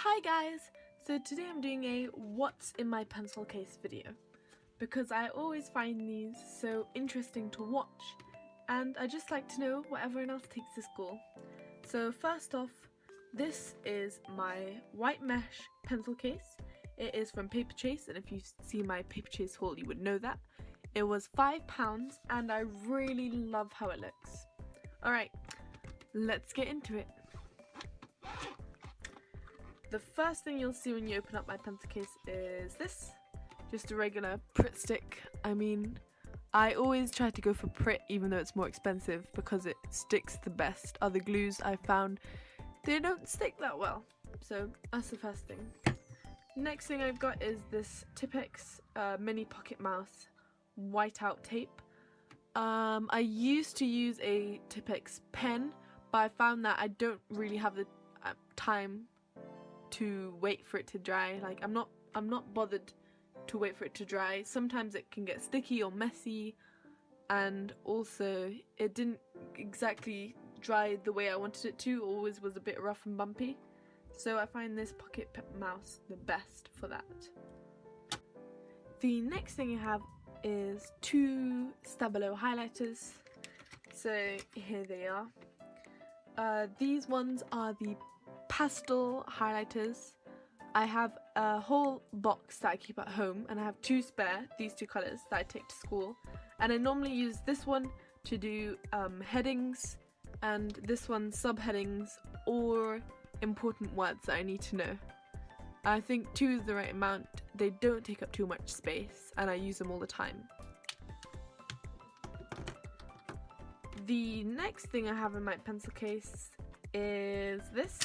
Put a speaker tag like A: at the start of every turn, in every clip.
A: Hi guys! So today I'm doing a what's in my pencil case video because I always find these so interesting to watch and I just like to know what everyone else takes to school. So first off, this is my white mesh pencil case. It is from Paper Chase, and if you see my Paper Chase haul you would know that. It was £5 and I really love how it looks. Alright, let's get into it. The first thing you'll see when you open up my pencil case is this, just a regular Pritt stick. I mean, I always try to go for Pritt even though it's more expensive because it sticks the best. Other glues I found, they don't stick that well. So that's the first thing. Next thing I've got is this Tipex mini pocket mouse whiteout tape. I used to use a Tipex pen, but I found that I don't really have the time to wait for it to dry. Like I'm not bothered to wait for it to dry. Sometimes it can get sticky or messy, and also it didn't exactly dry the way I wanted it to. Always was a bit rough and bumpy. So I find this pocket mouse the best for that. The next thing I have is two Staedtler highlighters. So here they are. These ones are the Pastel Highlighters. I have a whole box that I keep at home and I have two spare, these two colours that I take to school, and I normally use this one to do headings and this one subheadings or important words that I need to know. I think 2 is the right amount. They don't take up too much space and I use them all the time. The next thing I have in my pencil case is this.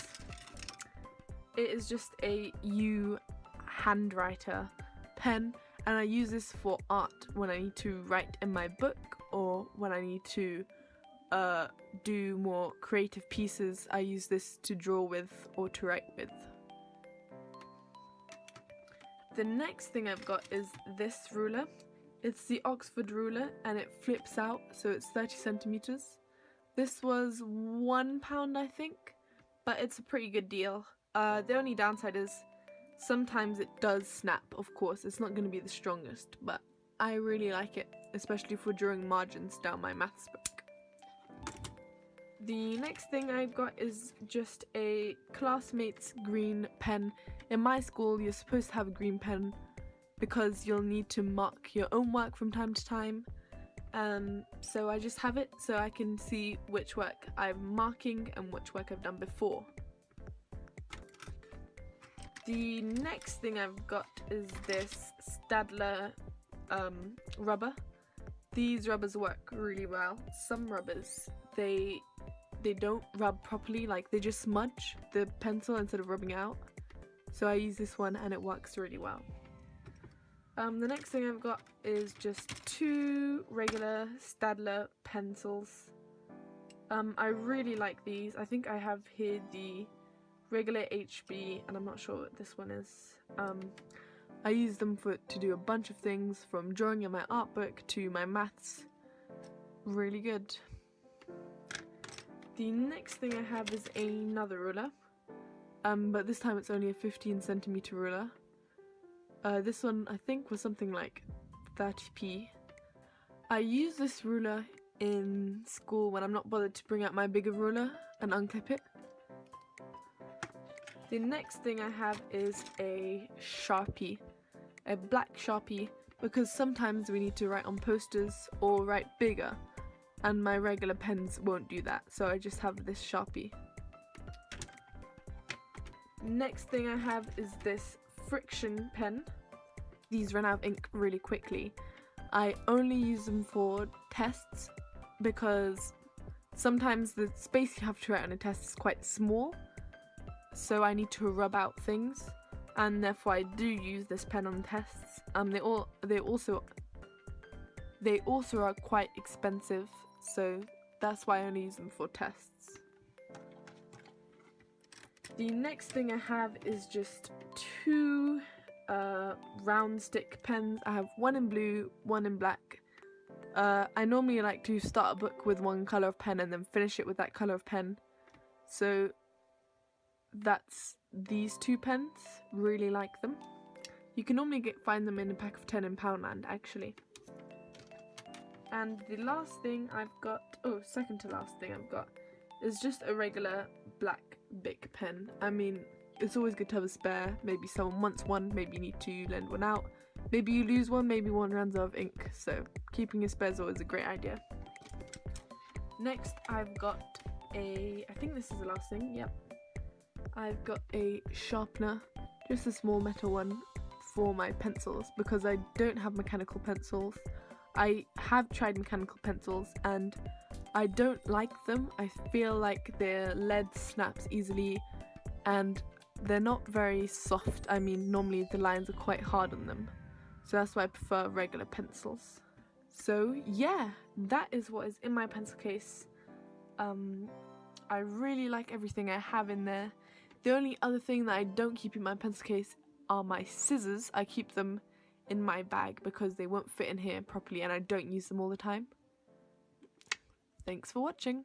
A: It is just a U handwriter pen, and I use this for art when I need to write in my book or when I need to do more creative pieces. I use this to draw with or to write with. The next thing I've got is this ruler. It's the Oxford ruler and it flips out, so it's 30 centimeters. This was £1 I think, but it's a pretty good deal. The only downside is sometimes it does snap, of course. It's not going to be the strongest, but I really like it, especially for drawing margins down my maths book. The next thing I've got is just a Classmate's green pen. In my school, you're supposed to have a green pen because you'll need to mark your own work from time to time. So I just have it so I can see which work I'm marking and which work I've done before. The next thing I've got is this Staedtler rubber. These rubbers work really well. Some rubbers, they don't rub properly, like they just smudge the pencil instead of rubbing out. So I use this one and it works really well. The next thing I've got is just two regular Staedtler pencils. I really like these. I think I have here the regular HB and I'm not sure what this one is. I use them to do a bunch of things, from drawing in my art book to my maths. Really good. The next thing I have is another ruler, but this time it's only a 15 centimeter ruler. This one I think was something like 30p. I use this ruler in school when I'm not bothered to bring out my bigger ruler and unclip it. The next thing I have is a Sharpie, a black Sharpie, because sometimes we need to write on posters or write bigger, and my regular pens won't do that, so I just have this Sharpie. Next thing I have is this friction pen. These run out of ink really quickly. I only use them for tests because sometimes the space you have to write on a test is quite small, so I need to rub out things, and therefore I do use this pen on tests. They also are quite expensive, so that's why I only use them for tests. The next thing I have is just two round stick pens. I have one in blue, one in black. I normally like to start a book with one colour of pen and then finish it with that colour of pen. So that's these two pens. Really like them. You can normally find them in a pack of 10 in Poundland actually. And the last thing I've got, second to last thing I've got, is just a regular black Bic pen. I mean, it's always good to have a spare. Maybe someone wants one, maybe you need to lend one out. Maybe you lose one, maybe one runs out of ink. So keeping a spare is always a great idea. Next I've got I think this is the last thing, yep. I've got a sharpener, just a small metal one for my pencils because I don't have mechanical pencils. I have tried mechanical pencils and I don't like them. I feel like their lead snaps easily and they're not very soft. I mean, normally the lines are quite hard on them. So that's why I prefer regular pencils. So yeah, that is what is in my pencil case. I really like everything I have in there. The only other thing that I don't keep in my pencil case are my scissors. I keep them in my bag because they won't fit in here properly and I don't use them all the time. Thanks for watching.